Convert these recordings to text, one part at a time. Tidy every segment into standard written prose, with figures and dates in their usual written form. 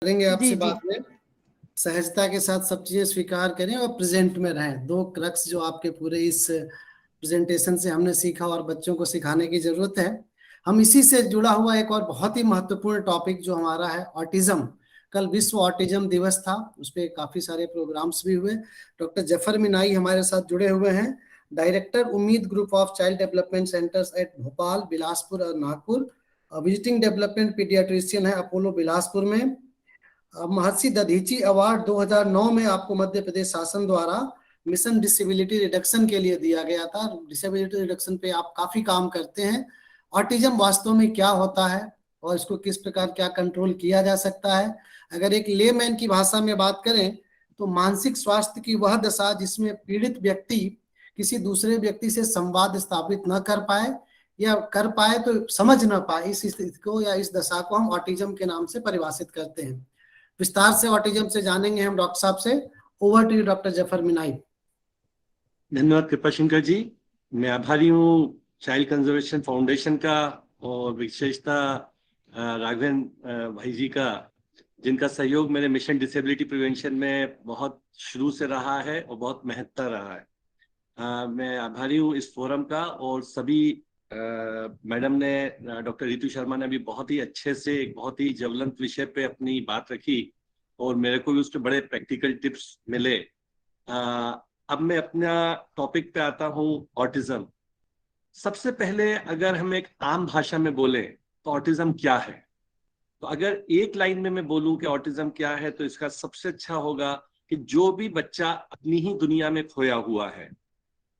करेंगे जी आपसे जी बात में। सहजता के साथ सब चीजें स्वीकार करें और प्रेजेंट में रहें। दो क्रक्स जो आपके पूरे इस प्रेजेंटेशन से हमने सीखा और बच्चों को सिखाने की जरूरत है। हम इसी से जुड़ा हुआ एक और बहुत ही महत्वपूर्ण टॉपिक जो हमारा है ऑटिज्म। कल विश्व ऑटिज्म दिवस था, उस पर काफी सारे प्रोग्राम्स भी हुए। डॉक्टर जफर मिनाई हमारे साथ जुड़े हुए हैं, director Ummeed group of child development centres at Bhopal, Bilaspur और नागपुर। विजिटिंग डेवलपमेंट पीडियाट्रिशियन है अपोलो बिलासपुर में। महर्षि दधीची अवार्ड 2009 में आपको मध्य प्रदेश शासन द्वारा मिशन डिसेबिलिटी रिडक्शन के लिए दिया गया था। डिसेबिलिटी रिडक्शन पे आप काफी काम करते हैं। ऑटिज्म वास्तव में क्या होता है और इसको किस प्रकार क्या कंट्रोल किया जा सकता है, अगर एक लेमैन की भाषा में बात करें तो मानसिक स्वास्थ्य की वह दशा जिसमें पीड़ित व्यक्ति किसी दूसरे व्यक्ति से संवाद स्थापित न कर पाए या कर पाए तो समझ न पाए, इस स्थिति को या इस दशा को हम ऑटिज्म के नाम से परिभाषित करते हैं। विस्तार से ऑटिज्म से जानेंगे हम डॉक्टर साहब से। Over to you doctor Zafar Minai. धन्यवाद कृपाशंकर जी। मैं आभारी हूँ चाइल्ड कंजर्वेशन फाउंडेशन का और विशेषता राघवेंद्र भाई जी का, जिनका सहयोग मेरे मिशन डिसेबिलिटी प्रिवेंशन में बहुत शुरू से रहा है और बहुत महत्ता रहा है। मैं आभारी हूँ इस फोरम का, और सभी मैडम ने, डॉक्टर रितु शर्मा ने भी बहुत ही अच्छे से एक बहुत ही ज्वलंत विषय पे अपनी बात रखी और मेरे को भी उसके बड़े प्रैक्टिकल टिप्स मिले। अब मैं अपना टॉपिक पे आता हूँ, ऑटिज्म। सबसे पहले अगर हम एक आम भाषा में बोले तो ऑटिज्म क्या है, तो अगर एक लाइन में मैं बोलूं कि ऑटिज्म क्या है, तो इसका सबसे अच्छा होगा कि जो भी बच्चा अपनी ही दुनिया में खोया हुआ है,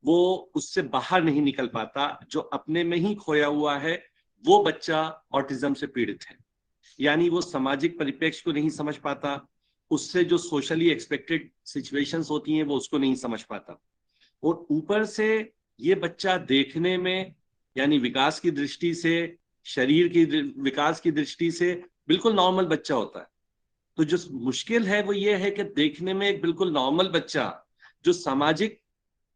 वो उससे बाहर नहीं निकल पाता, जो अपने में ही खोया हुआ है, वो बच्चा ऑटिज्म से पीड़ित है। यानी वो सामाजिक परिप्रेक्ष्य को नहीं समझ पाता, उससे जो सोशली एक्सपेक्टेड सिचुएशंस होती हैं वो उसको नहीं समझ पाता, और ऊपर से ये बच्चा देखने में, यानी विकास की दृष्टि से, शरीर की विकास की दृष्टि से बिल्कुल नॉर्मल बच्चा होता है। तो जो मुश्किल है वो ये है कि देखने में एक बिल्कुल नॉर्मल बच्चा जो सामाजिक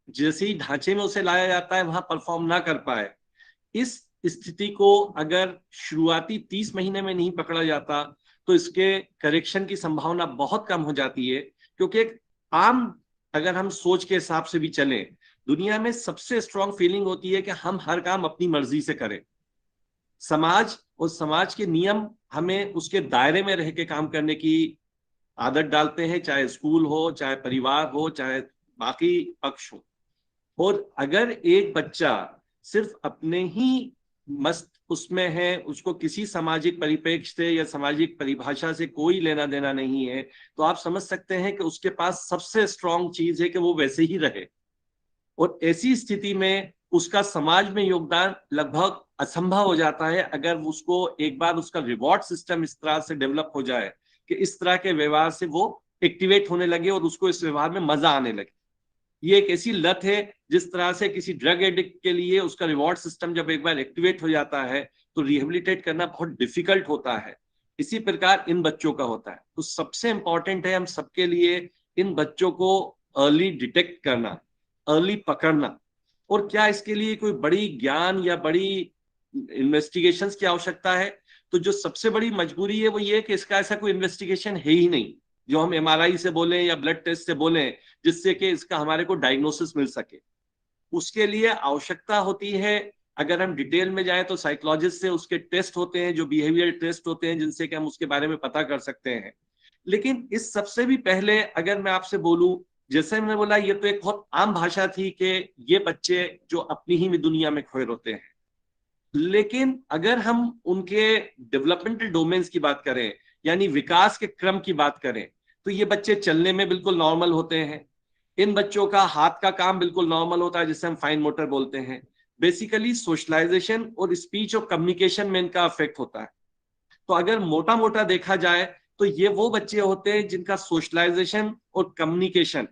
जैसे ही ढांचे में उसे लाया जाता है वहां परफॉर्म ना कर पाए, इस स्थिति को अगर शुरुआती 30 महीने में नहीं पकड़ा जाता तो इसके करेक्शन की संभावना बहुत कम हो जाती है। क्योंकि एक आम, अगर हम सोच के हिसाब से भी चले, दुनिया में सबसे स्ट्रॉन्ग फीलिंग होती है कि हम हर काम अपनी मर्जी से करें। समाज और समाज के नियम हमें उसके दायरे में रह के काम करने की आदत डालते हैं, चाहे स्कूल हो, चाहे परिवार हो, चाहे बाकी पक्ष हो। और अगर एक बच्चा सिर्फ अपने ही मस्त उसमें है, उसको किसी सामाजिक परिप्रेक्ष्य से या सामाजिक परिभाषा से कोई लेना देना नहीं है, तो आप समझ सकते हैं कि उसके पास सबसे स्ट्रॉन्ग चीज है कि वो वैसे ही रहे। और ऐसी स्थिति में उसका समाज में योगदान लगभग असंभव हो जाता है, अगर उसको एक बार उसका रिवॉर्ड सिस्टम इस तरह से डेवलप हो जाए कि इस तरह के व्यवहार से वो एक्टिवेट होने लगे और उसको इस व्यवहार में मजा आने लगे। ये एक ऐसी लत है जिस तरह से किसी ड्रग एडिक्ट के लिए उसका रिवॉर्ड सिस्टम जब एक बार एक्टिवेट हो जाता है तो रिहेबिलिटेट करना बहुत डिफिकल्ट होता है। इसी प्रकार इन बच्चों का होता है। तो सबसे इंपॉर्टेंट है हम सबके लिए इन बच्चों को अर्ली डिटेक्ट करना, अर्ली पकड़ना। और क्या इसके लिए कोई बड़ी ज्ञान या बड़ी इन्वेस्टिगेशंस की आवश्यकता है? तो जो सबसे बड़ी मजबूरी है वो ये कि इसका ऐसा कोई इन्वेस्टिगेशन है ही नहीं जो हम एमआरआई से बोलें या ब्लड टेस्ट से बोलें जिससे कि इसका हमारे को डायग्नोसिस मिल सके। उसके लिए आवश्यकता होती है, अगर हम डिटेल में जाएं तो साइकोलॉजिस्ट से उसके टेस्ट होते हैं, जो बिहेवियर टेस्ट होते हैं, जिनसे कि हम उसके बारे में पता कर सकते हैं। लेकिन इस सबसे भी पहले अगर मैं आपसे बोलूं, जैसे मैंने बोला ये तो एक बहुत आम भाषा थी कि ये बच्चे जो अपनी ही दुनिया में खोए होते हैं, लेकिन अगर हम उनके डेवलपमेंटल डोमेन्स की बात करें, यानी विकास के क्रम की बात करें, तो ये बच्चे चलने में बिल्कुल नॉर्मल होते हैं। इन बच्चों का हाथ का काम बिल्कुल नॉर्मल होता है, जिसे हम फाइन मोटर बोलते हैं। बेसिकली सोशलाइजेशन और स्पीच और कम्युनिकेशन में इनका अफेक्ट होता है। तो अगर मोटा मोटा देखा जाए तो ये वो बच्चे होते हैं जिनका सोशलाइजेशन और कम्युनिकेशन,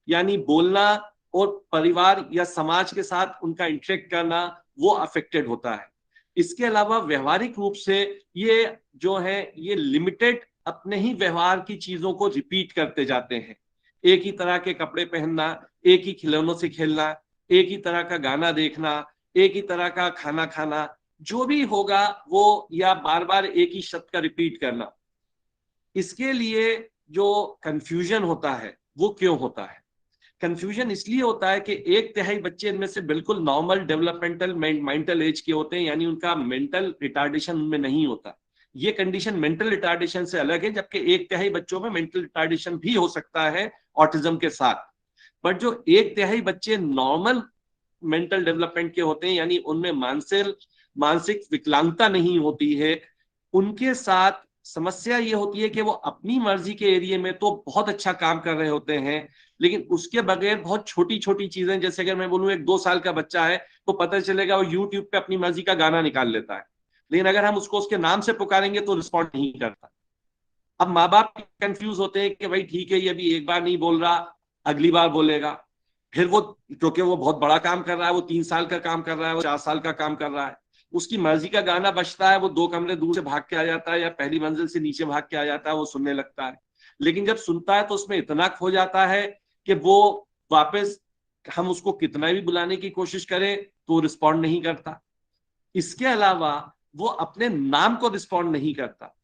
यानी बोलना और परिवार या समाज के साथ उनका इंटरेक्ट करना, वो अफेक्टेड होता है। इसके अलावा व्यवहारिक रूप से ये जो है ये लिमिटेड अपने ही व्यवहार की चीजों को रिपीट करते जाते हैं। एक ही तरह के कपड़े पहनना, एक ही खिलौनों से खेलना, एक ही तरह का गाना देखना, एक ही तरह का खाना खाना, जो भी होगा वो, या बार बार एक ही शब्द का रिपीट करना। इसके लिए जो कंफ्यूजन होता है वो क्यों होता है? कंफ्यूजन इसलिए होता है कि 1/3 बच्चे इनमें से बिल्कुल नॉर्मल डेवलपमेंटल मेंटल एज के होते हैं, यानी उनका मेंटल रिटार्डेशन उनमें नहीं होता। ये कंडीशन मेंटल रिटार्डेशन से अलग है, जबकि 1/3 बच्चों में मेंटल रिटार्डेशन भी हो सकता है ऑटिज्म के साथ। बट जो 1/3 बच्चे नॉर्मल मेंटल डेवलपमेंट के होते हैं, यानी उनमें मानसिक विकलांगता नहीं होती है, उनके साथ समस्या ये होती है कि वो अपनी मर्जी के एरिया में तो बहुत अच्छा काम कर रहे होते हैं, लेकिन उसके बगैर बहुत छोटी छोटी चीजें, जैसे अगर मैं बोलूं एक 2 साल का बच्चा है तो पता चलेगा वो यूट्यूब पे अपनी मर्जी का गाना निकाल लेता है, लेकिन अगर हम उसको उसके नाम से पुकारेंगे तो रिस्पॉन्ड नहीं करता। अब माँ बाप कंफ्यूज होते हैं कि भाई ठीक है, ये अभी एक बार नहीं बोल रहा, अगली बार बोलेगा। फिर वो, क्योंकि वो बहुत बड़ा काम कर रहा है, वो 3 साल का काम कर रहा है, वो 4 साल का काम कर रहा है, उसकी मर्जी का गाना बजता है, वो 2 कमरे दूर से भाग के आ जाता है या पहली मंजिल से नीचे भाग के आ जाता है, वो सुनने लगता है। लेकिन जब सुनता है तो उसमें इतना खो जाता है कि वो वापस, हम उसको कितना भी बुलाने की कोशिश करें तो रिस्पॉन्ड नहीं करता। इसके अलावा वो अपने नाम को रिस्पॉन्ड नहीं करता।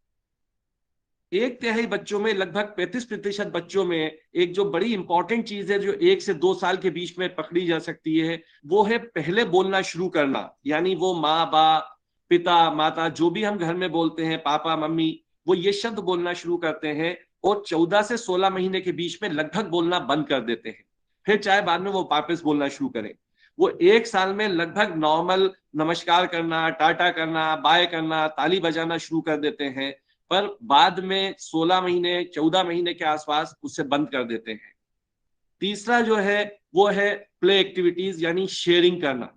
1/3 बच्चों में, लगभग 35% बच्चों में एक जो बड़ी इंपॉर्टेंट चीज है जो 1 से 2 साल के बीच में पकड़ी जा सकती है, वो है पहले बोलना शुरू करना। यानी वो माँ बाप, पिता माता, जो भी हम घर में बोलते हैं, पापा मम्मी, वो ये शब्द बोलना शुरू करते हैं और 14 से 16 महीने के बीच में लगभग बोलना बंद कर देते हैं। फिर चाहे बाद में वो वापस बोलना शुरू करें। वो 1 साल में लगभग नॉर्मल नमस्कार करना, टाटा करना, बाय करना, ताली बजाना शुरू कर देते हैं, पर बाद में 16 महीने 14 महीने के आसपास उसे बंद कर देते हैं। तीसरा जो है वो है प्ले एक्टिविटीज, यानी शेयरिंग करना।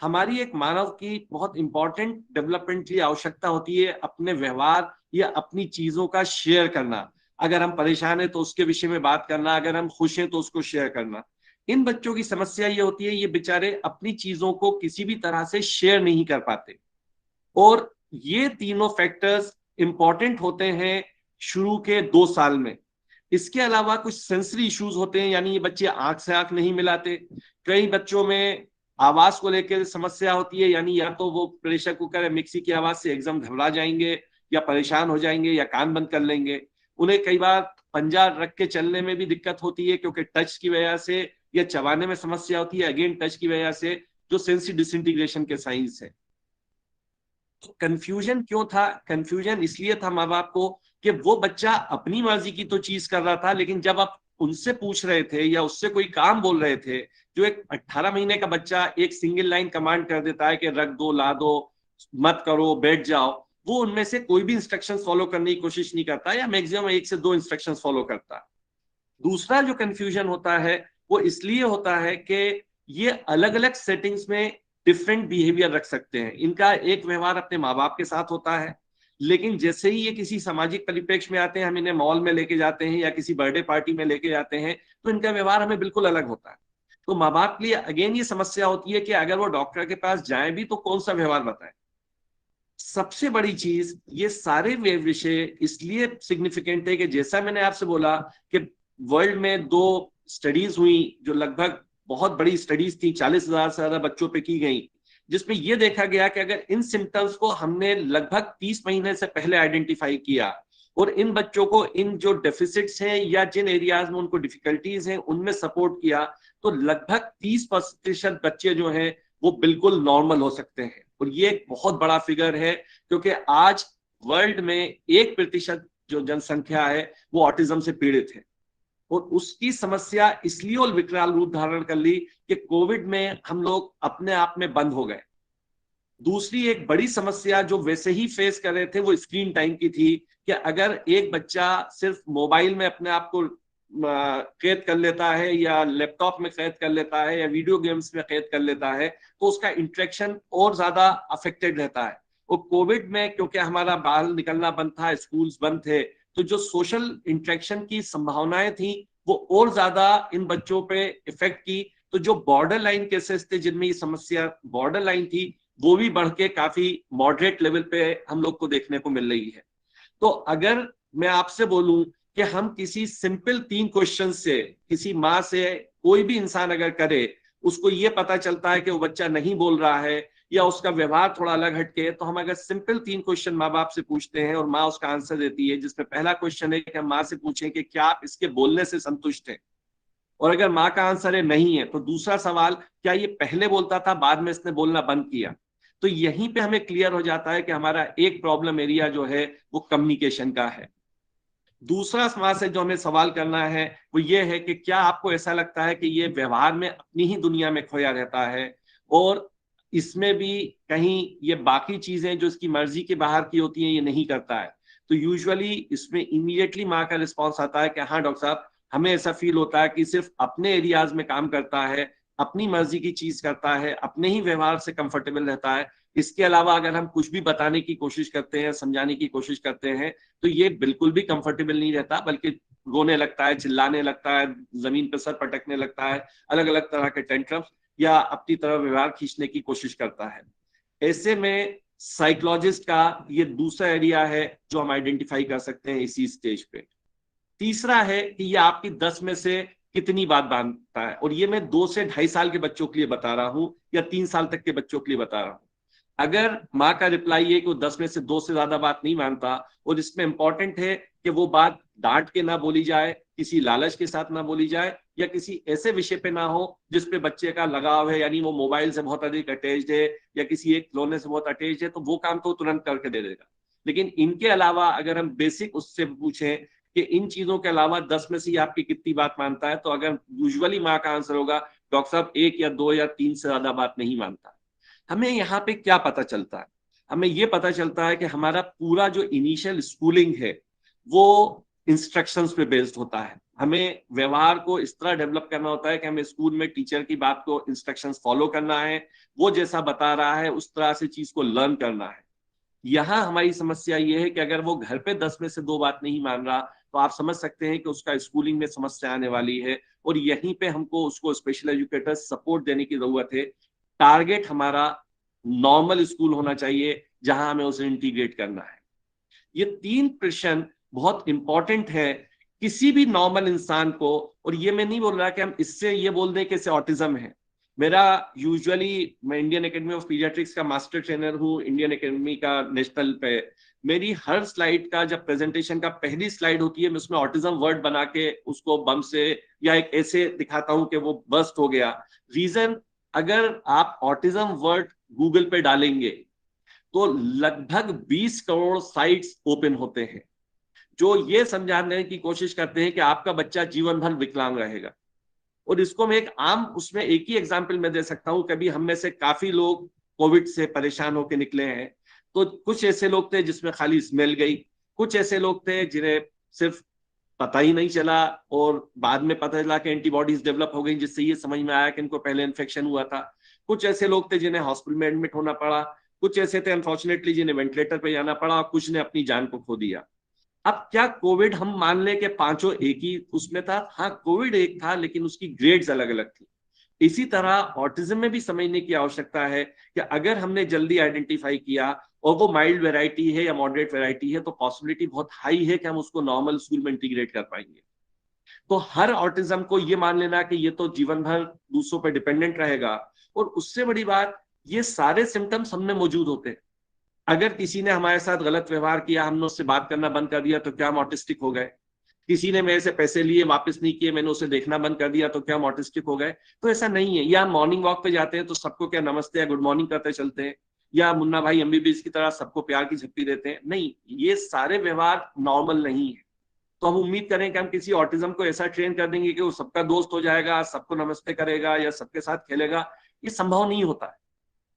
हमारी एक मानव की बहुत इंपॉर्टेंट डेवलपमेंट की आवश्यकता होती है अपने व्यवहार या अपनी चीजों का शेयर करना। अगर हम परेशान हैं तो उसके विषय में बात करना, अगर हम खुश हैं तो उसको शेयर करना। इन बच्चों की समस्या ये होती है, ये बेचारे अपनी चीजों को किसी भी तरह से शेयर नहीं कर पाते, और ये तीनों फैक्टर्स इंपॉर्टेंट होते हैं शुरू के 2 साल में। इसके अलावा कुछ सेंसरी इश्यूज होते हैं, यानी ये बच्चे आंख से आंख नहीं मिलाते। कई बच्चों में आवाज को लेकर समस्या होती है, यानी या तो वो प्रेशर कुकर या मिक्सी की आवाज से एकदम घबरा जाएंगे या परेशान हो जाएंगे या कान बंद कर लेंगे। उन्हें कई बार पंजा रख के चलने में भी दिक्कत होती है, क्योंकि टच की वजह से, या चबाने में समस्या होती है अगेन टच की वजह से, जो सेंसी डिसइंटीग्रेशन के साइंस है। कंफ्यूजन क्यों था? कंफ्यूजन इसलिए था माँ बाप को कि वो बच्चा अपनी मर्जी की तो चीज कर रहा था, लेकिन जब आप उनसे पूछ रहे थे या उससे कोई काम बोल रहे थे, जो एक 18 महीने का बच्चा एक सिंगल लाइन कमांड कर देता है कि रख दो, ला दो, मत करो, बैठ जाओ, वो उनमें से कोई भी इंस्ट्रक्शन फॉलो करने की कोशिश नहीं करता, या मैक्सिमम 1 से 2 इंस्ट्रक्शन फॉलो करता। दूसरा जो कंफ्यूजन होता है वो इसलिए होता है कि ये अलग अलग सेटिंग्स में डिफरेंट बिहेवियर रख सकते हैं। इनका एक व्यवहार अपने माँ बाप के साथ होता है, लेकिन जैसे ही ये किसी सामाजिक परिप्रेक्ष्य में आते हैं, हम इन्हें मॉल में लेके जाते हैं या किसी बर्थडे पार्टी में लेके जाते हैं, तो इनका व्यवहार हमें बिल्कुल अलग होता है। तो माँ बाप के लिए अगेन ये समस्या होती है कि अगर वो डॉक्टर के पास जाए भी तो कौन सा व्यवहार बताए। सबसे बड़ी चीज, ये सारे विषय इसलिए सिग्निफिकेंट है कि जैसा मैंने आपसे बोला कि वर्ल्ड में 2 स्टडीज हुई जो लगभग बहुत बड़ी स्टडीज थी, 40,000 से ज्यादा बच्चों पे की गई, जिसमें यह देखा गया कि अगर इन सिम्टम्स को हमने लगभग 30 महीने से पहले आइडेंटिफाई किया और इन बच्चों को इन जो डेफिसिट्स हैं या जिन एरियाज में उनको डिफिकल्टीज हैं उनमें सपोर्ट किया, तो लगभग 30% बच्चे जो हैं वो बिल्कुल नॉर्मल हो सकते हैं। और ये एक बहुत बड़ा फिगर है, क्योंकि आज वर्ल्ड में 1% जो जनसंख्या है वो ऑटिज्म से पीड़ित है, और उसकी समस्या इसलिए और विकराल रूप धारण कर ली कि कोविड में हम लोग अपने आप में बंद हो गए। दूसरी एक बड़ी समस्या जो वैसे ही फेस कर रहे थे वो स्क्रीन टाइम की थी, कि अगर एक बच्चा सिर्फ मोबाइल में अपने आप को कैद कर लेता है या लैपटॉप में कैद कर लेता है या वीडियो गेम्स में कैद कर लेता है, तो उसका इंटरेक्शन और ज्यादा अफेक्टेड रहता है। और कोविड में क्योंकि हमारा बाहर निकलना बंद था, स्कूल्स बंद थे, तो जो सोशल इंटरेक्शन की संभावनाएं थी वो और ज्यादा इन बच्चों पे इफेक्ट की। तो जो बॉर्डर लाइन केसेस थे जिनमें ये समस्या बॉर्डर लाइन थी, वो भी बढ़ के काफी मॉडरेट लेवल पे हम लोग को देखने को मिल रही है। तो अगर मैं आपसे बोलूं कि हम किसी सिंपल 3 क्वेश्चन से, किसी माँ से कोई भी इंसान अगर करे, उसको ये पता चलता है कि वो बच्चा नहीं बोल रहा है या उसका व्यवहार थोड़ा अलग हटके है, तो हम अगर सिंपल 3 क्वेश्चन माँ बाप से पूछते हैं और माँ उसका आंसर देती है, जिसमें पहला क्वेश्चन है कि हम माँ से पूछें कि क्या आप इसके बोलने से संतुष्ट हैं, और अगर माँ का आंसर है नहीं है, तो दूसरा सवाल, क्या ये पहले बोलता था बाद में इसने बोलना बंद किया। तो यहीं पे हमें क्लियर हो जाता है कि हमारा एक प्रॉब्लम एरिया जो है वो कम्युनिकेशन का है। दूसरा समाज से जो हमें सवाल करना है वो ये है कि क्या आपको ऐसा लगता है कि ये व्यवहार में अपनी ही दुनिया में खोया रहता है और इसमें भी कहीं ये बाकी चीजें जो इसकी मर्जी के बाहर की होती हैं ये नहीं करता है। तो यूजुअली इसमें इमीडिएटली माँ का रिस्पॉन्स आता है कि हाँ डॉक्टर साहब, हमें ऐसा फील होता है कि सिर्फ अपने एरियाज में काम करता है, अपनी मर्जी की चीज करता है, अपने ही व्यवहार से कंफर्टेबल रहता है। इसके अलावा अगर हम कुछ भी बताने की कोशिश करते हैं, समझाने की कोशिश करते हैं, तो ये बिल्कुल भी कंफर्टेबल नहीं रहता, बल्कि रोने लगता है, चिल्लाने लगता है, जमीन पर सर पटकने लगता है, अलग अलग तरह के टेंट्रम्स या अपनी तरफ व्यवहार खींचने की कोशिश करता है। ऐसे में साइकोलॉजिस्ट का ये दूसरा एरिया है जो हम आइडेंटिफाई कर सकते हैं इसी स्टेज पे। तीसरा है कि ये आपकी 10 में से कितनी बात मानता है, और ये मैं 2 से 2.5 साल के बच्चों के लिए बता रहा हूं या 3 साल तक के बच्चों के लिए बता रहा हूं। अगर माँ का रिप्लाई है कि वो 10 में से 2 से ज्यादा बात नहीं मानता, और इसमें इंपॉर्टेंट है कि वो बात डांट के ना बोली जाए, किसी लालच के साथ ना बोली जाए, या किसी ऐसे विषय पे ना हो जिसपे बच्चे का लगाव है, यानी वो मोबाइल से बहुत अधिक अटैच्ड है या किसी एक खिलौने से बहुत अटैच्ड है, तो वो काम तो तुरंत करके दे देगा। लेकिन इनके अलावा अगर हम बेसिक उससे पूछें कि इन चीजों के अलावा 10 में से आपकी कितनी बात मानता है, तो अगर यूजुअली माँ का आंसर होगा डॉक्टर साहब 1 या 2 या 3 से ज्यादा बात नहीं मानता। हमें यहाँ पे क्या पता चलता है? हमें ये पता चलता है कि हमारा पूरा जो इनिशियल स्कूलिंग है वो इंस्ट्रक्शंस पे बेस्ड होता है। हमें व्यवहार को इस तरह डेवलप करना होता है कि हमें स्कूल में टीचर की बात को, इंस्ट्रक्शंस फॉलो करना है, वो जैसा बता रहा है उस तरह से चीज को लर्न करना है। यहाँ हमारी समस्या ये है कि अगर वो घर पे 10 में से 2 बात नहीं मान रहा, तो आप समझ सकते हैं कि उसका स्कूलिंग में समस्या आने वाली है, और यहीं पे हमको उसको स्पेशल एजुकेटर सपोर्ट देने की जरूरत है। टारगेट हमारा नॉर्मल स्कूल होना चाहिए जहां हमें उसे इंटीग्रेट करना है। ये 3 प्रश्न बहुत इंपॉर्टेंट है किसी भी नॉर्मल इंसान को। और ये मैं नहीं बोल रहा कि हम इससे ये बोल दें कि इसे ऑटिज्म है। मेरा यूजुअली, मैं इंडियन एकेडमी ऑफ पीडियाट्रिक्स का मास्टर ट्रेनर हूँ, इंडियन एकेडमी का नेशनल पे। मेरी हर स्लाइड का जब प्रेजेंटेशन का पहली स्लाइड होती है, मैं उसमें ऑटिज्म वर्ड बना के उसको बम से या एक ऐसे दिखाता हूं कि वो बस्ट हो गया। रीजन, अगर आप ऑटिज्म वर्ड गूगल पे डालेंगे तो लगभग 20 करोड़ साइट्स ओपन होते हैं जो ये समझाने की कोशिश करते हैं कि आपका बच्चा जीवन भर विकलांग रहेगा। और इसको मैं एक आम, उसमें एक ही एग्जांपल मैं दे सकता हूं। कभी हम में से काफी लोग कोविड से परेशान होकर निकले हैं, तो कुछ ऐसे लोग थे जिसमें खाली स्मेल गई, कुछ ऐसे लोग थे जिन्हें सिर्फ पता ही नहीं चला, और बाद में पता चला कि एंटीबॉडीज डेवलप हो गई जिससे ये समझ में आया कि इनको पहले इन्फेक्शन हुआ था। कुछ ऐसे लोग थे जिन्हें हॉस्पिटल में एडमिट होना पड़ा, कुछ ऐसे थे अनफॉर्चुनेटली जिन्हें वेंटिलेटर पे जाना पड़ा, और कुछ ने अपनी जान को खो दिया। अब क्या कोविड हम मान ले कि पांचों एक ही उसमें था? हाँ, कोविड एक था, लेकिन उसकी ग्रेड्स अलग अलग थी। इसी तरह ऑटिज्म में भी समझने की आवश्यकता है कि अगर हमने जल्दी आइडेंटिफाई किया और वो माइल्ड वैरायटी है या मॉडरेट वैरायटी है, तो पॉसिबिलिटी बहुत हाई है कि हम उसको नॉर्मल स्कूल में इंटीग्रेट कर पाएंगे। तो हर ऑटिज्म को ये मान लेना कि ये तो जीवन भर दूसरों पर डिपेंडेंट रहेगा, और उससे बड़ी बात, ये सारे सिम्टम्स हम में मौजूद होते हैं। अगर किसी ने हमारे साथ गलत व्यवहार किया, हमने उससे बात करना बंद कर दिया, तो क्या हम ऑटिस्टिक हो गए? किसी ने मेरे से पैसे लिए वापस नहीं किए, मैंने उसे देखना बंद कर दिया, तो क्या हम ऑटिस्टिक हो गए? तो ऐसा नहीं है। या हम मॉर्निंग वॉक पे जाते हैं तो सबको क्या नमस्ते या गुड मॉर्निंग करते चलते हैं, या मुन्ना भाई एमबीबीएस की तरह सबको प्यार की झप्पी देते हैं? नहीं, ये सारे व्यवहार नॉर्मल नहीं है। तो हम उम्मीद करें कि हम किसी ऑटिज्म को ऐसा ट्रेन कर देंगे कि वो सबका दोस्त हो जाएगा, सबको नमस्ते करेगा या सबके साथ खेलेगा, ये संभव नहीं होता है।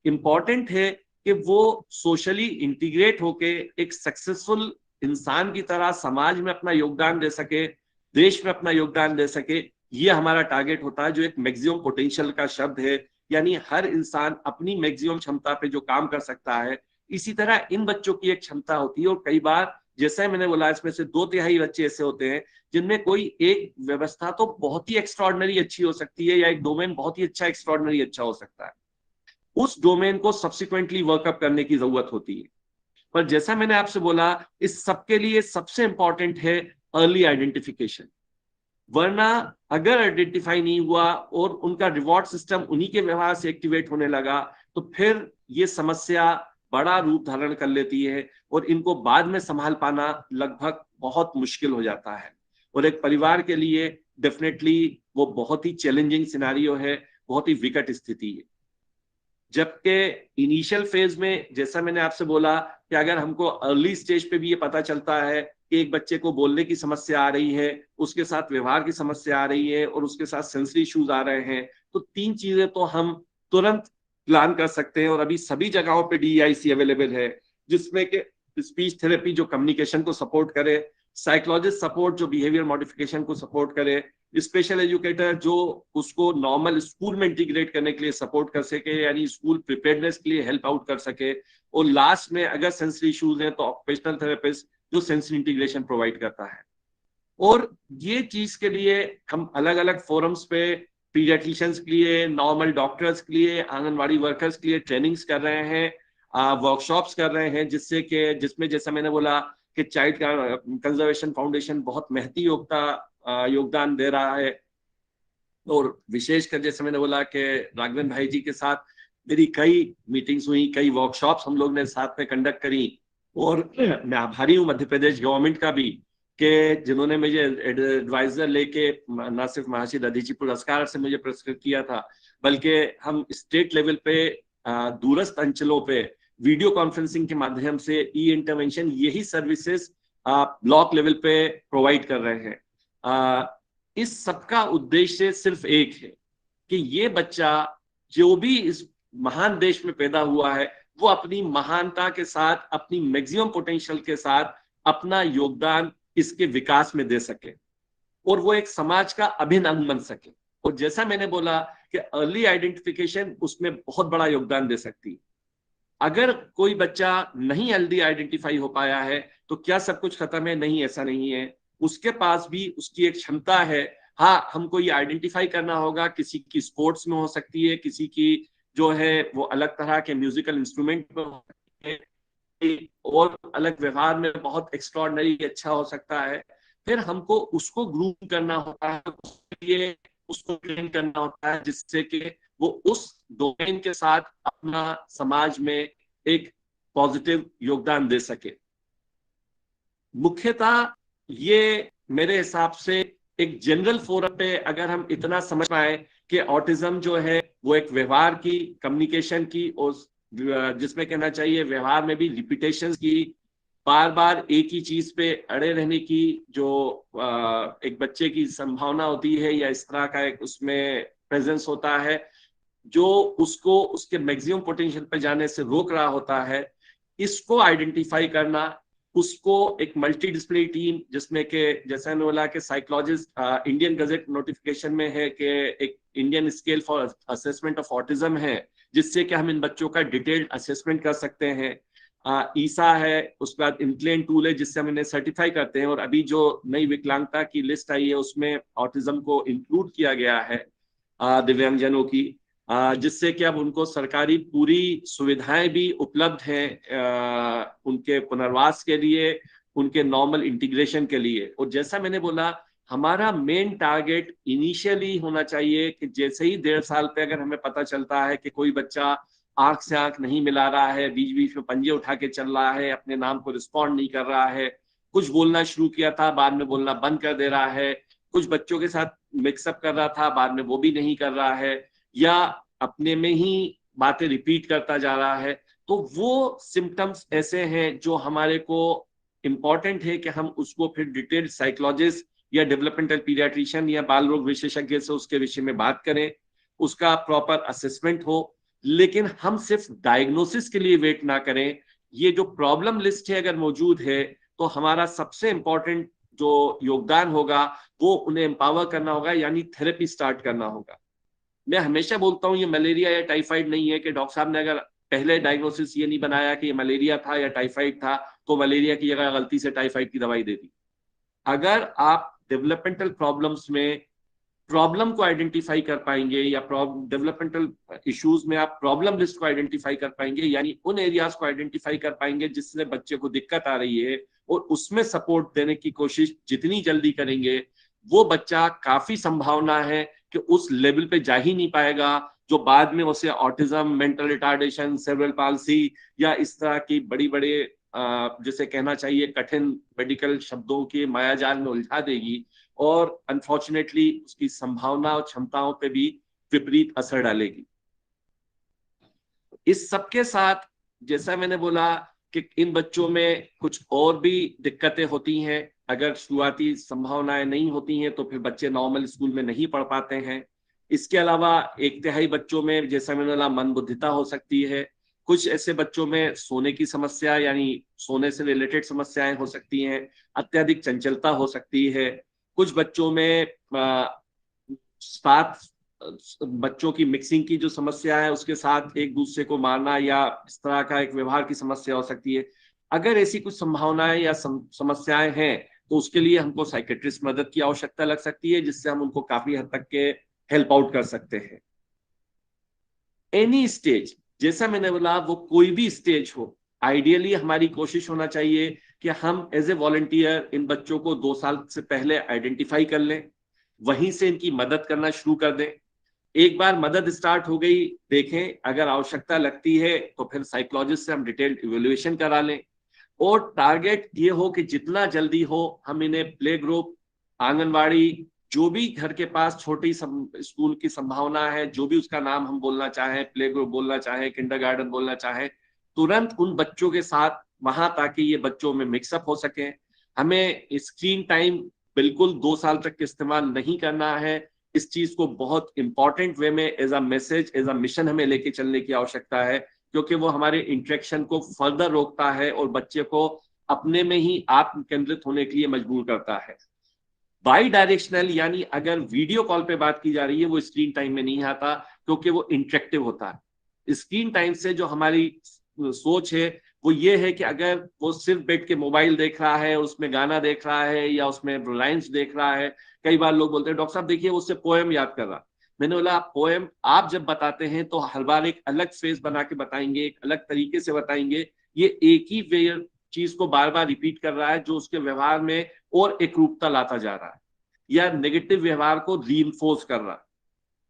इंपॉर्टेंट है कि वो सोशली इंटीग्रेट होके एक सक्सेसफुल इंसान की तरह समाज में अपना योगदान दे सके, देश में अपना योगदान दे सके। ये हमारा टारगेट होता है, जो एक मैक्सिमम पोटेंशियल का शब्द है, यानी हर इंसान अपनी मैक्सिमम क्षमता पे जो काम कर सकता है। इसी तरह इन बच्चों की एक क्षमता होती है, और कई बार जैसे मैंने बोला, इसमें से 2/3 बच्चे ऐसे होते हैं जिनमें कोई एक व्यवस्था तो बहुत ही एक्स्ट्रॉर्डिनरी अच्छी हो सकती है, या एक डोमेन बहुत ही अच्छा एक्स्ट्रॉर्डिनरी अच्छा हो सकता है। उस डोमेन को सब्सिक्वेंटली वर्कअप करने की जरूरत होती है। पर जैसा मैंने आपसे बोला, इस सबके लिए सबसे इंपॉर्टेंट है अर्ली आइडेंटिफिकेशन। वरना अगर आइडेंटिफाई नहीं हुआ और उनका रिवॉर्ड सिस्टम उन्हीं के व्यवहार से एक्टिवेट होने लगा, तो फिर ये समस्या बड़ा रूप धारण कर लेती है और इनको बाद में संभाल पाना लगभग बहुत मुश्किल हो जाता है। और एक परिवार के लिए डेफिनेटली वो बहुत ही चैलेंजिंग सिनेरियो है, बहुत ही विकट स्थिति है। जबकि इनिशियल फेज में जैसा मैंने आपसे बोला कि अगर हमको अर्ली स्टेज पे भी ये पता चलता है कि एक बच्चे को बोलने की समस्या आ रही है, उसके साथ व्यवहार की समस्या आ रही है और उसके साथ सेंसरी इश्यूज आ रहे हैं, तो 3 चीजें तो हम तुरंत प्लान कर सकते हैं। और अभी सभी जगहों पे DEIC अवेलेबल है, जिसमें कि स्पीच थेरेपी जो कम्युनिकेशन को सपोर्ट करे, साइकोलॉजिस्ट सपोर्ट जो बिहेवियर मॉडिफिकेशन को सपोर्ट करे, स्पेशल एजुकेटर जो उसको नॉर्मल स्कूल में इंटीग्रेट करने के लिए सपोर्ट कर सके, यानी स्कूल प्रिपेयर्डनेस के लिए हेल्प आउट कर सके, और लास्ट में अगर सेंसरी इश्यूज हैं तो ऑक्यूपेशनल थेरेपिस्ट जो सेंसरी इंटीग्रेशन प्रोवाइड करता है। और ये चीज के लिए हम अलग अलग फोरम्स पे पीडियाट्रिशियंस के लिए, नॉर्मल डॉक्टर्स के लिए, आंगनवाड़ी वर्कर्स के लिए ट्रेनिंग्स कर रहे हैं, वर्कशॉप्स कर रहे हैं, जिसमें जैसा मैंने बोला कि चाइल्ड कंजर्वेशन फाउंडेशन बहुत महती योगदान दे रहा है। और विशेषकर जैसे मैंने बोला कि राघवेंद्र भाई जी के साथ मेरी कई मीटिंग्स हुई, कई वर्कशॉप्स हम लोग ने साथ में कंडक्ट करी। और मैं आभारी हूँ मध्य प्रदेश गवर्नमेंट का भी कि जिन्होंने मुझे एडवाइजर लेके न सिर्फ महर्षि दधीची पुरस्कार से मुझे पुरस्कृत किया था, बल्कि हम स्टेट लेवल पे दूरस्थ अंचलों पे वीडियो कॉन्फ्रेंसिंग के माध्यम से ई इंटरवेंशन यही सर्विसेज ब्लॉक लेवल पे प्रोवाइड कर रहे हैं। इस सबका उद्देश्य सिर्फ एक है कि ये बच्चा जो भी इस महान देश में पैदा हुआ है वो अपनी महानता के साथ, अपनी मैक्सिमम पोटेंशियल के साथ अपना योगदान इसके विकास में दे सके और वो एक समाज का अभिन्न अंग बन सके। और जैसा मैंने बोला कि अर्ली आइडेंटिफिकेशन उसमें बहुत बड़ा योगदान दे सकती है। अगर कोई बच्चा नहीं हेल्दी आइडेंटिफाई हो पाया है तो क्या सब कुछ खत्म है? नहीं, ऐसा नहीं है। उसके पास भी उसकी एक क्षमता है। हाँ, हमको ये आइडेंटिफाई करना होगा, किसी की स्पोर्ट्स में हो सकती है, किसी की जो है वो अलग तरह के म्यूजिकल इंस्ट्रूमेंट में हो सकती है, और अलग व्यवहार में बहुत एक्स्ट्राऑर्डिनरी अच्छा हो सकता है। फिर हमको उसको ग्रूम करना होता है, उसके लिए उसको ट्रेन करना होता है, जिससे कि वो उस डोमेन के साथ अपना समाज में एक पॉजिटिव योगदान दे सके। मुख्यतः ये मेरे हिसाब से एक जनरल फोरम पे अगर हम इतना समझ पाए कि ऑटिज्म जो है वो एक व्यवहार की, कम्युनिकेशन की, और जिसमें कहना चाहिए व्यवहार में भी रिपीटेशन की, बार बार एक ही चीज पे अड़े रहने की जो एक बच्चे की संभावना होती है या इस तरह का एक उसमें प्रेजेंस होता है जो उसको उसके मैक्सिमम पोटेंशियल पे जाने से रोक रहा होता है, इसको आइडेंटिफाई करना, उसको एक मल्टी डिसिप्लिनरी टीम जिसमें के जैसा मैंने बोला कि साइकोलॉजिस्ट इंडियन गजेट नोटिफिकेशन में है कि एक Indian scale for assessment of autism है, जिससे कि हम इन बच्चों का डिटेल्ड असेसमेंट कर सकते हैं। ईसा है, उसके बाद इंक्लेन टूल है जिससे हम इन्हें सर्टिफाई करते हैं, और अभी जो नई विकलांगता की लिस्ट आई है उसमें ऑटिज्म को इंक्लूड किया गया है दिव्यांगजनों की, जिससे कि अब उनको सरकारी पूरी सुविधाएं भी उपलब्ध हैं उनके पुनर्वास के लिए, उनके नॉर्मल इंटीग्रेशन के लिए। और जैसा मैंने बोला, हमारा मेन टारगेट इनिशियली होना चाहिए कि जैसे ही 1.5 साल पे अगर हमें पता चलता है कि कोई बच्चा आंख से आंख नहीं मिला रहा है, बीच बीच में पंजे उठा के चल रहा है, अपने नाम को रिस्पॉन्ड नहीं कर रहा है, कुछ बोलना शुरू किया था बाद में बोलना बंद कर दे रहा है, कुछ बच्चों के साथ मिक्सअप कर रहा था बाद में वो भी नहीं कर रहा है, या अपने में ही बातें रिपीट करता जा रहा है, तो वो सिम्टम्स ऐसे हैं जो हमारे को इम्पॉर्टेंट है कि हम उसको फिर डिटेल्ड साइकोलॉजिस्ट या डेवलपमेंटल पीडियाट्रिशियन या बाल रोग विशेषज्ञ से उसके विषय में बात करें, उसका प्रॉपर असेसमेंट हो। लेकिन हम सिर्फ डायग्नोसिस के लिए वेट ना करें। ये जो प्रॉब्लम लिस्ट है अगर मौजूद है तो हमारा सबसे इंपॉर्टेंट जो योगदान होगा वो उन्हें एम्पावर करना होगा, यानी थेरेपी स्टार्ट करना होगा। मैं हमेशा बोलता हूँ ये मलेरिया या टाइफाइड नहीं है कि डॉक्टर साहब ने अगर पहले डायग्नोसिस ये नहीं बनाया कि ये मलेरिया था या टाइफाइड था तो मलेरिया की जगह गलती से टाइफाइड की दवाई दे दी। अगर आप डेवलपमेंटल प्रॉब्लम्स में प्रॉब्लम को आइडेंटिफाई कर पाएंगे या डेवलपमेंटल इश्यूज में आप प्रॉब्लम लिस्ट को आइडेंटिफाई कर पाएंगे, यानी उन एरियाज को आइडेंटिफाई कर पाएंगे जिससे बच्चे को दिक्कत आ रही है, और उसमें सपोर्ट देने की कोशिश जितनी जल्दी करेंगे, वो बच्चा काफी संभावना है कि उस लेवल पे जा ही नहीं पाएगा जो बाद में उसे autism, mental retardation, cerebral palsy या इस तरह की बड़ी बड़े जिसे कहना चाहिए कठिन मेडिकल शब्दों के मायाजाल में उलझा देगी और अनफॉर्चुनेटली उसकी संभावना और क्षमताओं पे भी विपरीत असर डालेगी। इस सबके साथ जैसा मैंने बोला कि इन बच्चों में कुछ और भी दिक्कतें होती हैं। अगर शुरुआती संभावनाएं नहीं होती हैं तो फिर बच्चे नॉर्मल स्कूल में नहीं पढ़ पाते हैं। इसके अलावा एक तिहाई बच्चों में जैसा मैंने बोला मंदबुद्धिता हो सकती है। कुछ ऐसे बच्चों में सोने की समस्या यानी सोने से रिलेटेड समस्याएं हो सकती हैं। अत्यधिक चंचलता हो सकती है। कुछ बच्चों में साथ बच्चों की मिक्सिंग की जो समस्या है उसके साथ एक दूसरे को मारना या इस तरह का एक व्यवहार की समस्या हो सकती है। अगर ऐसी कुछ संभावनाएं या समस्याएं हैं तो उसके लिए हमको साइकेट्रिस्ट मदद की आवश्यकता लग सकती है, जिससे हम उनको काफी हद तक के हेल्प आउट कर सकते हैं। एनी स्टेज, जैसा मैंने बोला, वो कोई भी स्टेज हो, आइडियली हमारी कोशिश होना चाहिए कि हम एज ए वॉलंटियर इन बच्चों को 2 साल से पहले आइडेंटिफाई कर लें, वहीं से इनकी मदद करना शुरू कर दें। एक बार मदद स्टार्ट हो गई, देखें अगर आवश्यकता लगती है तो फिर साइकोलॉजिस्ट से हम डिटेल्ड इवैल्यूएशन करा लें और टारगेट ये हो कि जितना जल्दी हो हम इन्हें प्ले ग्रुप, आंगनवाड़ी, जो भी घर के पास छोटी स्कूल की संभावना है, जो भी उसका नाम हम बोलना चाहें, प्ले ग्रुप बोलना चाहें, किंडरगार्टन बोलना चाहें, तुरंत उन बच्चों के साथ वहां, ताकि ये बच्चों में मिक्सअप हो सके। हमें स्क्रीन टाइम बिल्कुल 2 साल तक इस्तेमाल नहीं करना है। इस चीज को बहुत इंपॉर्टेंट वे में as a message, as a mission हमें लेके चलने की आवश्यकता है, क्योंकि वो हमारे इंटरेक्शन को फर्दर रोकता है और बच्चे को अपने में ही आत्म केंद्रित होने के लिए मजबूर करता है। बाई डायरेक्शनल यानी अगर वीडियो कॉल पे बात की जा रही है वो स्क्रीन टाइम में नहीं आता, क्योंकि वो इंटरेक्टिव होता है। स्क्रीन टाइम से जो हमारी सोच है वो ये है कि अगर वो सिर्फ बैठ के मोबाइल देख रहा है, उसमें गाना देख रहा है या उसमें राइम्स देख रहा है, कई बार लोग बोलते हैं डॉक्टर साहब देखिए वो उससे पोएम याद कर रहा। मैंने बोला पोएम आप जब बताते हैं तो हर बार एक अलग फेस बना के बताएंगे, एक अलग तरीके से बताएंगे। ये एक ही वे चीज को बार बार रिपीट कर रहा है जो उसके व्यवहार में और एकरूपता लाता जा रहा है या नेगेटिव व्यवहार को रीइंफोर्स कर रहा है।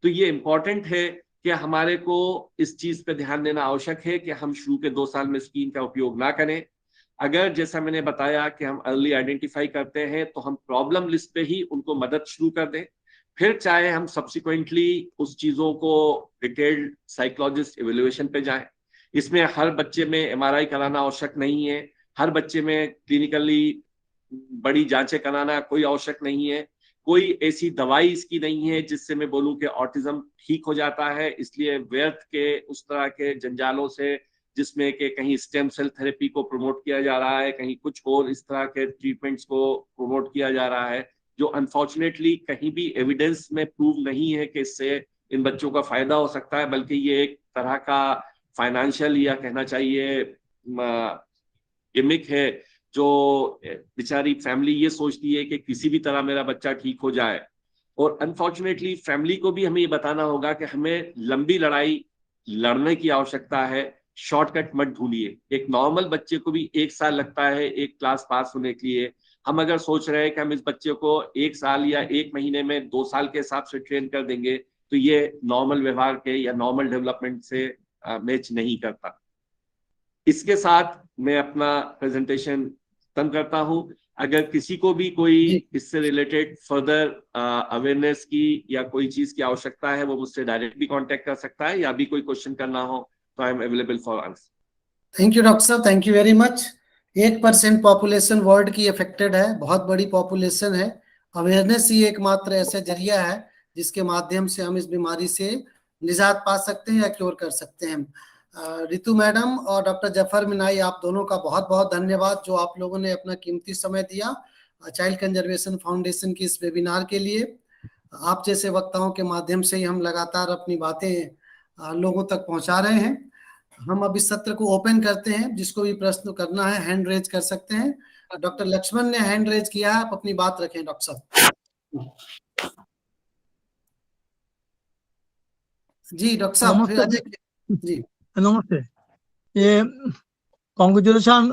तो ये इंपॉर्टेंट है कि हमारे को इस चीज पे ध्यान देना आवश्यक है कि हम शुरू के 2 साल में स्क्रीन का उपयोग ना करें। अगर जैसा मैंने बताया कि हम अर्ली आइडेंटिफाई करते हैं तो हम प्रॉब्लम लिस्ट पे ही उनको मदद शुरू कर दें, फिर चाहे हम सब्सिक्वेंटली उस चीजों को डिटेल्ड साइकोलॉजिस्ट इवैल्यूएशन पे जाएं। इसमें हर बच्चे में एमआरआई कराना आवश्यक नहीं है, हर बच्चे में क्लिनिकली बड़ी जांचें कराना कोई आवश्यक नहीं है, कोई ऐसी दवाई इसकी नहीं है जिससे मैं बोलूं कि ऑटिज्म ठीक हो जाता है। इसलिए व्यर्थ के उस तरह के जंजालों से, जिसमें कि कहीं स्टेम सेल थेरेपी को प्रमोट किया जा रहा है, कहीं कुछ और इस तरह के ट्रीटमेंट्स को प्रमोट किया जा रहा है, जो अनफॉर्चुनेटली कहीं भी एविडेंस में प्रूव नहीं है कि इससे इन बच्चों का फायदा हो सकता है, बल्कि ये एक तरह का फाइनेंशियल या कहना चाहिए गिमिक है, जो बेचारी फैमिली ये सोचती है कि किसी भी तरह मेरा बच्चा ठीक हो जाए। और अनफॉर्चुनेटली फैमिली को भी हमें ये बताना होगा कि हमें लंबी लड़ाई लड़ने की आवश्यकता है, शॉर्टकट मत ढूंढिए। एक नॉर्मल बच्चे को भी 1 साल लगता है एक क्लास पास होने के लिए। हम अगर सोच रहे हैं कि हम इस बच्चे को 1 साल या 1 महीने में 2 साल के हिसाब से ट्रेन कर देंगे, तो ये नॉर्मल व्यवहार के या नॉर्मल डेवलपमेंट से मैच नहीं करता। इसके साथ मैं अपना प्रेजेंटेशन खत्म करता हूं। अगर किसी को भी कोई इससे रिलेटेड फर्दर अवेयरनेस की या कोई चीज की आवश्यकता है वो मुझसे डायरेक्ट भी कांटेक्ट कर सकता है, या भी कोई क्वेश्चन करना हो तो I am available for answer. Thank you doctor साहब, thank you very much. 1% population world की अफेक्टेड है, बहुत बड़ी पॉपुलेशन है। अवेयरनेस ही एकमात्र ऐसा जरिया है जिसके माध्यम से हम इस बीमारी से निजात पा सकते हैं या क्योर कर सकते हैं। रितु मैडम और डॉक्टर जफर मिनाई, आप दोनों का बहुत बहुत धन्यवाद जो आप लोगों ने अपना कीमती समय दिया चाइल्ड कंजर्वेशन फाउंडेशन की इस वेबिनार के लिए। आप जैसे वक्ताओं के माध्यम से ही हम लगातार अपनी बातें लोगों तक पहुंचा रहे हैं। हम अब इस सत्र को ओपन करते हैं, जिसको भी प्रश्न करना है हैंड रेज कर सकते हैं। डॉक्टर लक्ष्मण ने हैंड रेज किया है, आप अपनी बात रखें डॉक्टर साहब। जी डॉक्टर साहब, फिर अजय जी। नमस्ते। ये कांग्रेचुलेशन